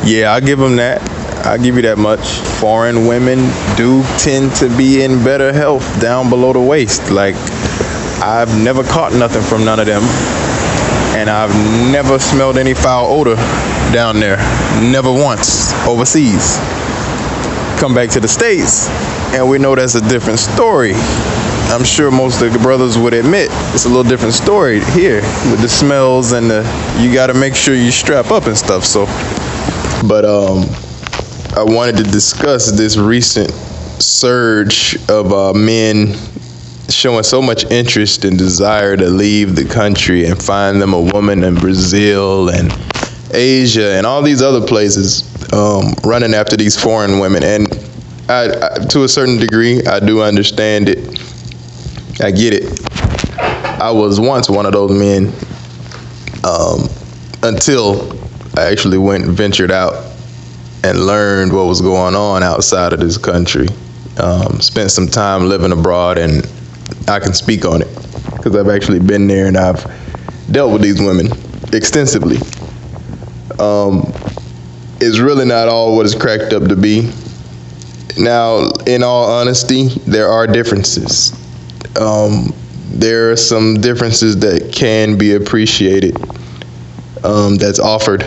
Yeah, I give them that. I give you that much. Foreign women do tend to be in better health down below the waist. Like, I've never caught nothing from none of them, and I've never smelled any foul odor down there. Never once overseas. Come back to the States, and we know that's a different story. I'm sure most of the brothers would admit it's a little different story here with the smells and you got to make sure you strap up and stuff. So, but I wanted to discuss this recent surge of men showing so much interest and desire to leave the country and find them a woman in Brazil and Asia and all these other places, running after these foreign women. And I, to a certain degree, I do understand it. I get it. I was once one of those men, until I actually ventured out and learned what was going on outside of this country. Spent some time living abroad, and I can speak on it because I've actually been there and I've dealt with these women extensively. It's really not all what it's cracked up to be. Now, in all honesty, there are differences. There are some differences that can be appreciated, that's offered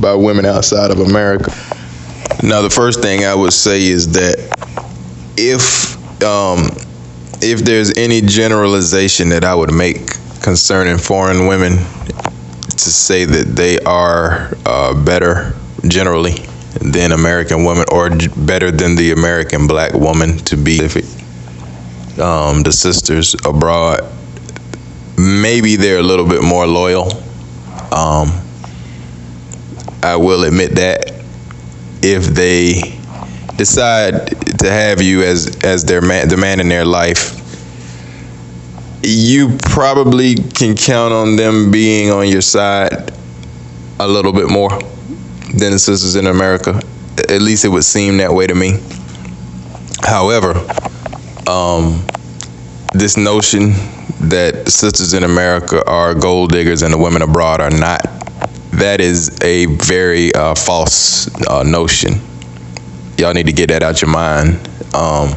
by women outside of America. Now, the first thing I would say is that if there's any generalization that I would make concerning foreign women, to say that they are better generally than American women, or better than the American black woman, to be specific. The sisters abroad, maybe they're a little bit more loyal. I will admit that. If they decide to have you as the man in their life, you probably can count on them being on your side a little bit more than the sisters in America. At least it would seem that way to me. However, this notion that sisters in America are gold diggers and the women abroad are not, that is a very false notion. Y'all need to get that out your mind. A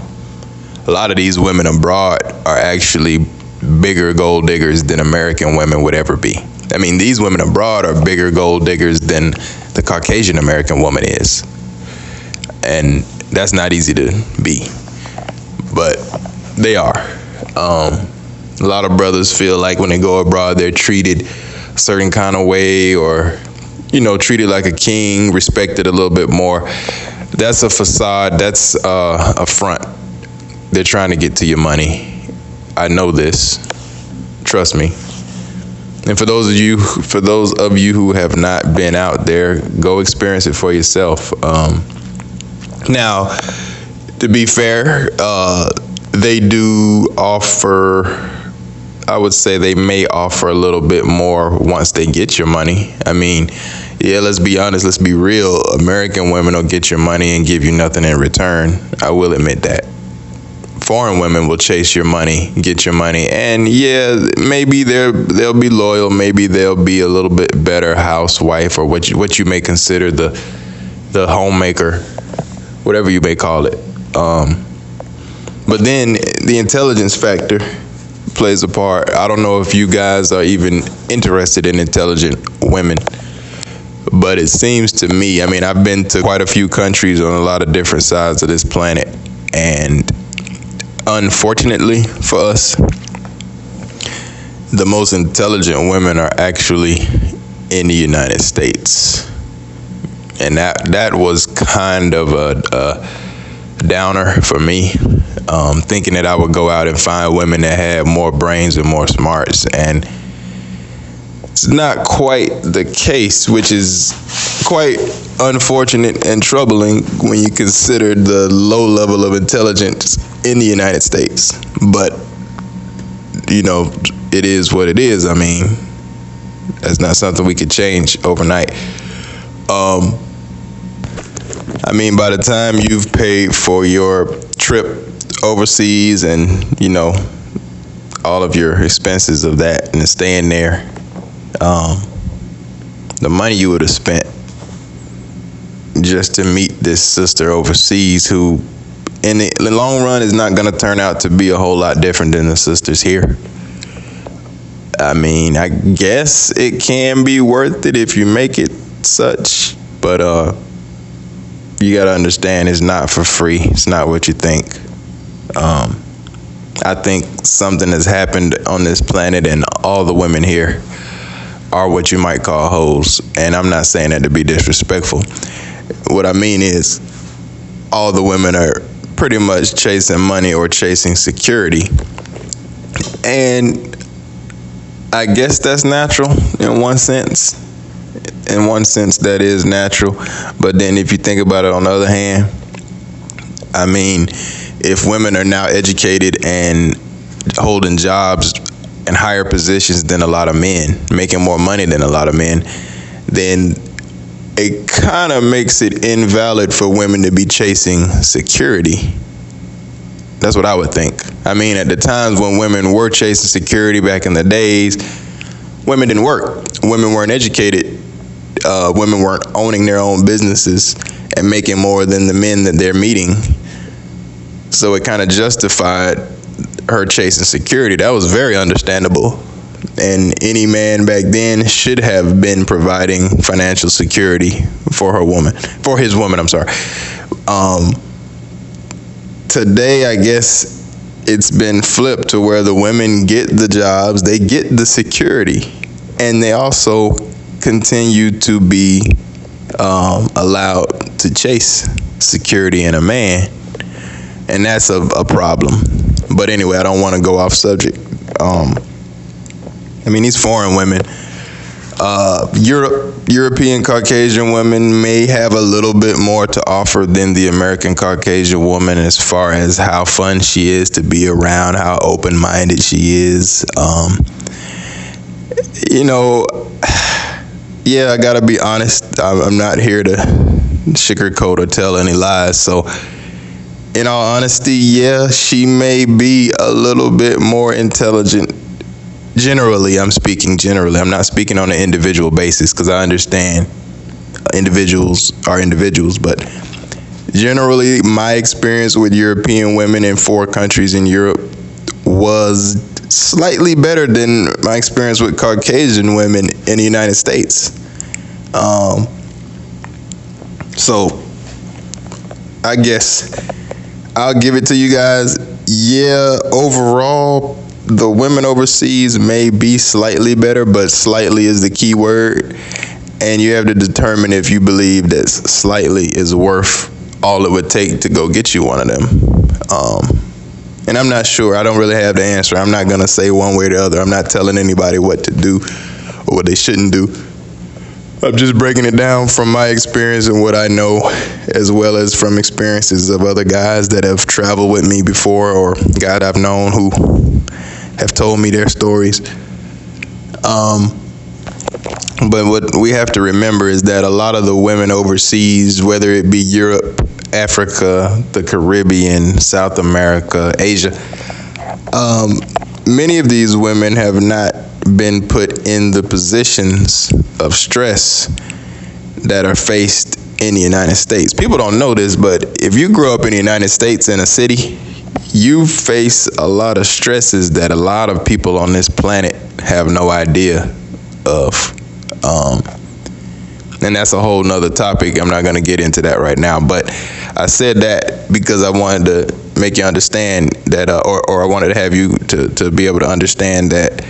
lot of these women abroad are actually bigger gold diggers than American women would ever be. I mean, these women abroad are bigger gold diggers than the Caucasian American woman is. And that's not easy to be, but they are. A lot of brothers feel like when they go abroad, they're treated a certain kind of way, or, treated like a king, respected a little bit more. That's a facade. That's a front. They're trying to get to your money. I know this. Trust me. And for those of you who have not been out there, go experience it for yourself. Now, to be fair, they do offer, I would say they may offer a little bit more once they get your money. I mean, yeah, let's be honest, let's be real. American women will get your money and give you nothing in return. I will admit that. Foreign women will chase your money, get your money, and yeah, maybe they'll be loyal, maybe they'll be a little bit better housewife, or what you may consider the homemaker, whatever you may call it. But then the intelligence factor plays a part. I don't know if you guys are even interested in intelligent women, but it seems to me, I mean, I've been to quite a few countries on a lot of different sides of this planet, and unfortunately for us, the most intelligent women are actually in the United States. And that was kind of a downer for me, thinking that I would go out and find women that had more brains and more smarts, and it's not quite the case, which is quite unfortunate and troubling when you consider the low level of intelligence in the United States. But it is what it is. I mean, that's not something we could change overnight. I mean, by the time you've paid for your trip overseas and, all of your expenses of that and staying there, the money you would have spent just to meet this sister overseas who, in the long run, is not going to turn out to be a whole lot different than the sisters here. I mean, I guess it can be worth it if you make it such, but you got to understand it's not for free. It's not what you think. I think something has happened on this planet, and all the women here are what you might call hoes. And I'm not saying that to be disrespectful. What I mean is, all the women are pretty much chasing money or chasing security. And I guess that's natural in one sense. In one sense, that is natural. But then if you think about it on the other hand, I mean, if women are now educated and holding jobs and higher positions than a lot of men, making more money than a lot of men, then it kind of makes it invalid for women to be chasing security. That's what I would think. I mean, at the times when women were chasing security back in the days, women didn't work. Women weren't educated. Women weren't owning their own businesses and making more than the men that they're meeting. So it kind of justified her chasing security. That was very understandable. And any man back then should have been providing financial security for his woman, I'm sorry. Today, I guess it's been flipped to where the women get the jobs, they get the security, and they also continue to be allowed to chase security in a man. And that's a problem. But anyway, I don't want to go off subject. I mean, these foreign women, European Caucasian women may have a little bit more to offer than the American Caucasian woman as far as how fun she is to be around, how open-minded she is. You know, yeah, I gotta be honest. I'm not here to sugarcoat or tell any lies. So, in all honesty, yeah, she may be a little bit more intelligent. Generally, I'm speaking generally. I'm not speaking on an individual basis because I understand individuals are individuals. But generally, my experience with European women in 4 countries in Europe was slightly better than my experience with Caucasian women in the United States. So I guess I'll give it to you guys. Yeah, overall, the women overseas may be slightly better, but slightly is the key word. And you have to determine if you believe that slightly is worth all it would take to go get you one of them. And I'm not sure. I don't really have the answer. I'm not going to say one way or the other. I'm not telling anybody what to do or what they shouldn't do. I'm just breaking it down from my experience and what I know, as well as from experiences of other guys that have traveled with me before, or guys I've known who have told me their stories. But what we have to remember is that a lot of the women overseas, whether it be Europe, Africa, the Caribbean, South America, Asia, many of these women have not been put in the positions of stress that are faced in the United States. People don't know this, but if you grow up in the United States in a city, you face a lot of stresses that a lot of people on this planet have no idea of. And that's a whole nother topic. I'm not going to get into that right now, but I said that because I wanted to make you understand that, or I wanted to have you to be able to understand that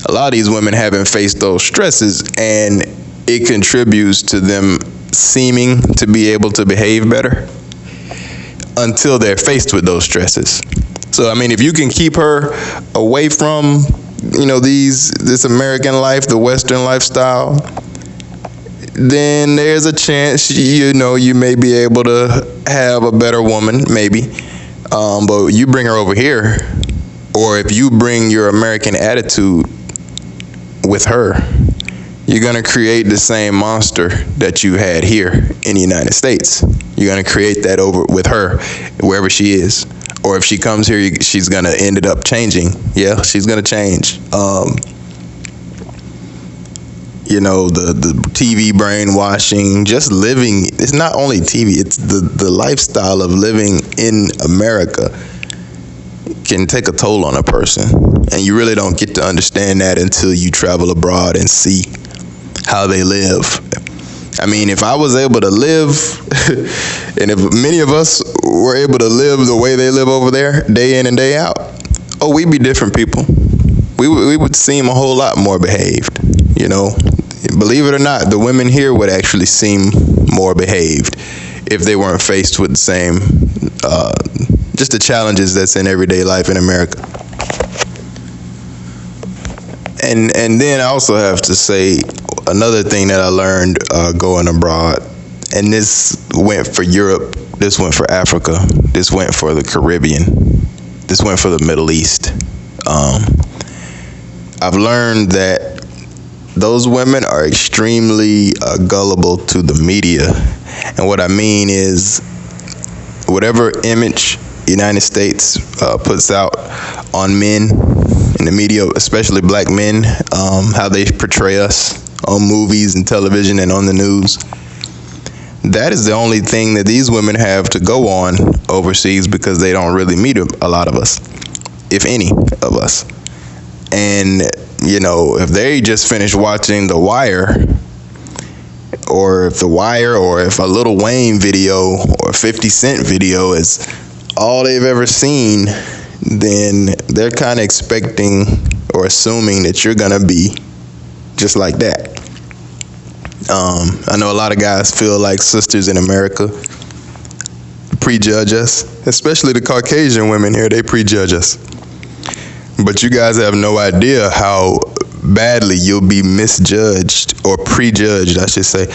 a lot of these women haven't faced those stresses, and it contributes to them seeming to be able to behave better until they're faced with those stresses. So, I mean, if you can keep her away from, this American life, the Western lifestyle, then there's a chance, you may be able to have a better woman, maybe. But you bring her over here, or if you bring your American attitude with her, you're going to create the same monster that you had here in the United States. You're going to create that over with her, wherever she is. Or if she comes here, she's going to end up changing. Yeah, she's going to change. the TV brainwashing, just living. It's not only TV, it's the lifestyle of living in America can take a toll on a person. And you really don't get to understand that until you travel abroad and see how they live. I mean, if I was able to live, and if many of us were able to live the way they live over there, day in and day out, we'd be different people. We would seem a whole lot more behaved, Believe it or not, the women here would actually seem more behaved if they weren't faced with the same, just the challenges that's in everyday life in America. And then I also have to say another thing that I learned going abroad, and this went for Europe, this went for Africa, this went for the Caribbean, this went for the Middle East. I've learned that those women are extremely gullible to the media. And what I mean is, whatever image the United States puts out on men in the media, especially black men, how they portray us on movies and television and on the news, that is the only thing that these women have to go on overseas, because they don't really meet a lot of us, if any of us. And if they just finished watching The Wire, or if a Lil Wayne video or 50 Cent video is all they've ever seen, then they're kind of expecting or assuming that you're gonna be just like that. I know a lot of guys feel like sisters in America prejudge us, especially the Caucasian women here. They prejudge us. But you guys have no idea how badly you'll be misjudged, or prejudged, I should say,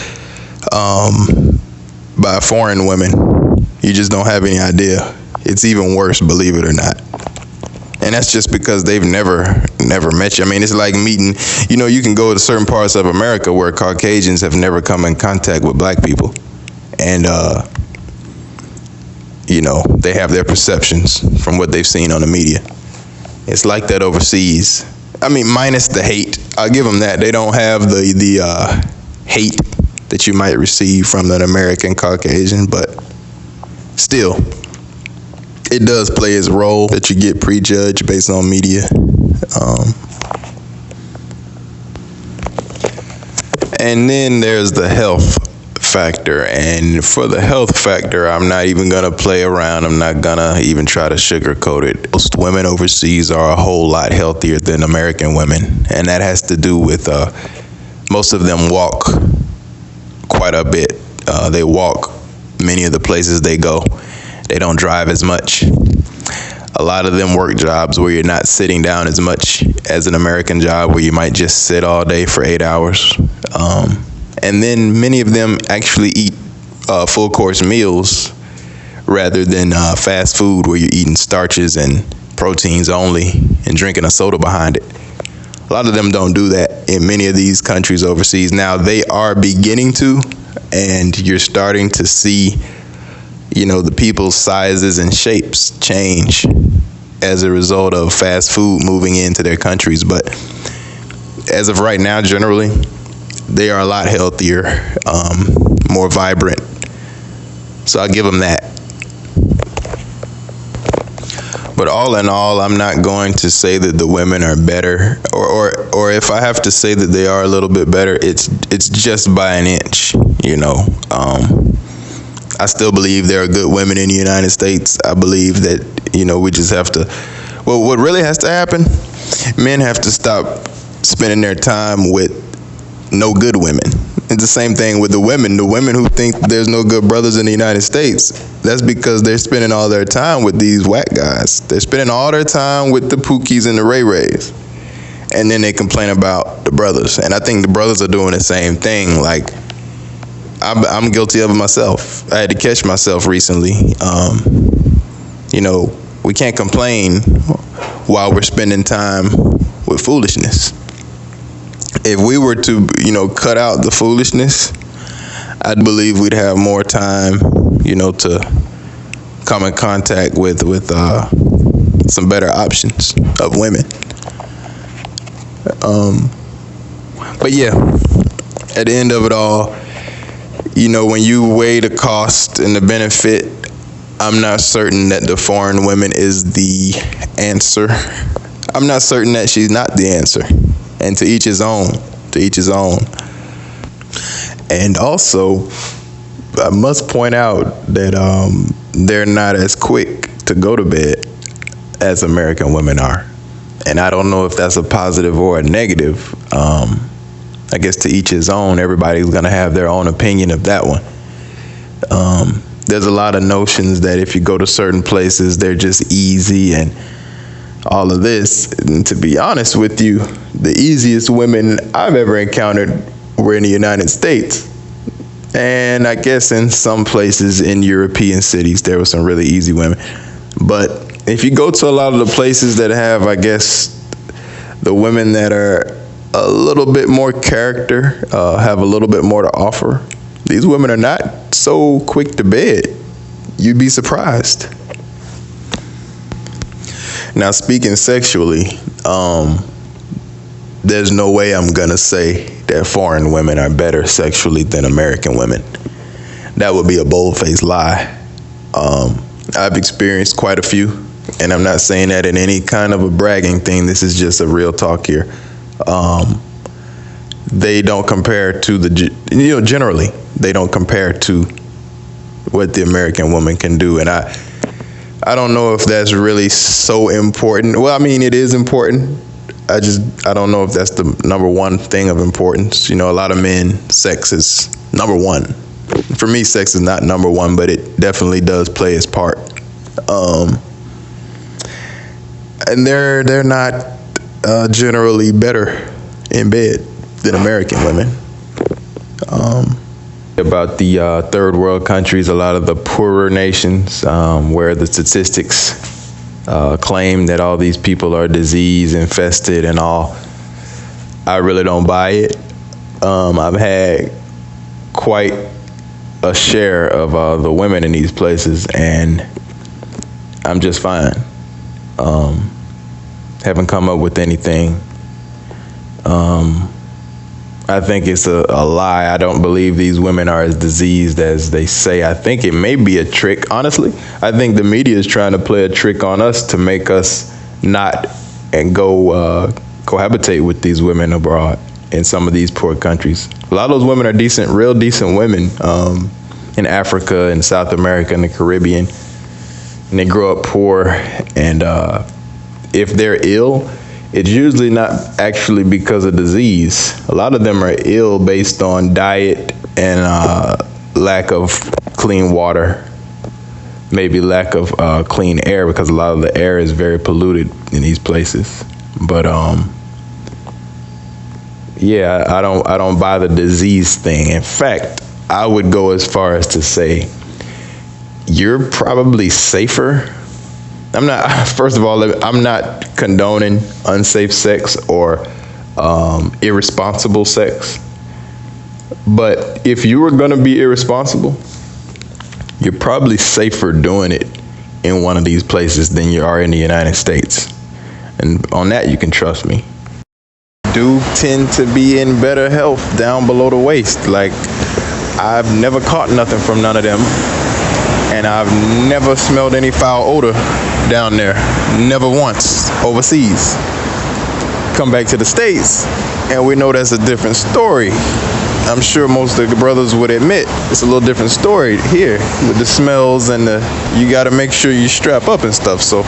by foreign women. You just don't have any idea. It's even worse, believe it or not. And that's just because they've never met you. I mean, it's like meeting, you can go to certain parts of America where Caucasians have never come in contact with black people. And, they have their perceptions from what they've seen on the media. It's like that overseas. I mean, minus the hate. I'll give them that. They don't have the hate that you might receive from an American Caucasian, but still, it does play its role that you get prejudged based on media. And then there's the health factor. And for the health factor, I'm not even gonna play around. I'm not gonna even try to sugarcoat it. Most women overseas are a whole lot healthier than American women, and that has to do with most of them walk quite a bit. They walk many of the places they go. They don't drive as much. A lot of them work jobs where you're not sitting down as much as an American job, where you might just sit all day for 8 hours. And then many of them actually eat full course meals rather than fast food, where you're eating starches and proteins only and drinking a soda behind it. A lot of them don't do that in many of these countries overseas. Now they are beginning to, and you're starting to see, the people's sizes and shapes change as a result of fast food moving into their countries. But as of right now, generally, they are a lot healthier, more vibrant. So I'll give them that. But all in all, I'm not going to say that the women are better, or if I have to say that they are a little bit better, it's just by an inch, I still believe there are good women in the United States. I believe that, we just have to, well, what really has to happen, men have to stop spending their time with no good women. It's the same thing with the women. The women who think there's no good brothers in the United States, that's because they're spending all their time with these whack guys. They're spending all their time with the Pookies and the Ray Rays. And then they complain about the brothers. And I think the brothers are doing the same thing. Like, I'm guilty of it myself. I had to catch myself recently. We can't complain while we're spending time with foolishness. If we were to, cut out the foolishness, I believe we'd have more time, to come in contact with some better options of women. But yeah, at the end of it all, you know, when you weigh the cost and the benefit, I'm not certain that the foreign women is the answer. I'm not certain that she's not the answer. And to each his own. To each his own. And also, I must point out that they're not as quick to go to bed as American women are. And I don't know if that's a positive or a negative. I guess to each his own. Everybody's going to have their own opinion of that one. There's a lot of notions that if you go to certain places, they're just easy and all of this. And to be honest with you, the easiest women I've ever encountered were in the United States. And I guess in some places in European cities, there were some really easy women. But if you go to a lot of the places that have, I guess, the women that are a little bit more character, have a little bit more to offer, these women are not so quick to bed. You'd be surprised. Now, speaking sexually, there's no way I'm gonna say that foreign women are better sexually than American women. That would be a bold-faced lie. I've experienced quite a few, and I'm not saying that in any kind of a bragging thing. This is just a real talk here. They don't compare to generally, they don't compare to what the American woman can do. And I don't know if that's really so important. Well, I mean, it is important. I don't know if that's the number one thing of importance. You know, a lot of men, sex is number one. For me, sex is not number one, but it definitely does play its part. And they're not generally better in bed than American women. About the third world countries, a lot of the poorer nations, where the statistics claim that all these people are disease infested and all. I really don't buy it. I've had quite a share of the women in these places, and I'm just fine. Haven't come up with anything. I think it's a lie. I don't believe these women are as diseased as they say. I think it may be a trick. Honestly, I think the media is trying to play a trick on us to make us not and go cohabitate with these women abroad in some of these poor countries. A lot of those women are decent, real decent women in Africa and South America and the Caribbean. And they grow up poor, and if they're ill, it's usually not actually because of disease. A lot of them are ill based on diet and lack of clean water, maybe lack of clean air, because a lot of the air is very polluted in these places. But yeah, I don't buy the disease thing. In fact, I would go as far as to say you're probably safer. First of all, I'm not condoning unsafe sex or irresponsible sex. But if you were going to be irresponsible, you're probably safer doing it in one of these places than you are in the United States. And on that, you can trust me. Do tend to be in better health down below the waist. Like, I've never caught nothing from none of them. And I've never smelled any foul odor down there. Never once overseas. Come back to the States, and we know that's a different story. I'm sure most of the brothers would admit it's a little different story here with the smells and you got to make sure you strap up and stuff. So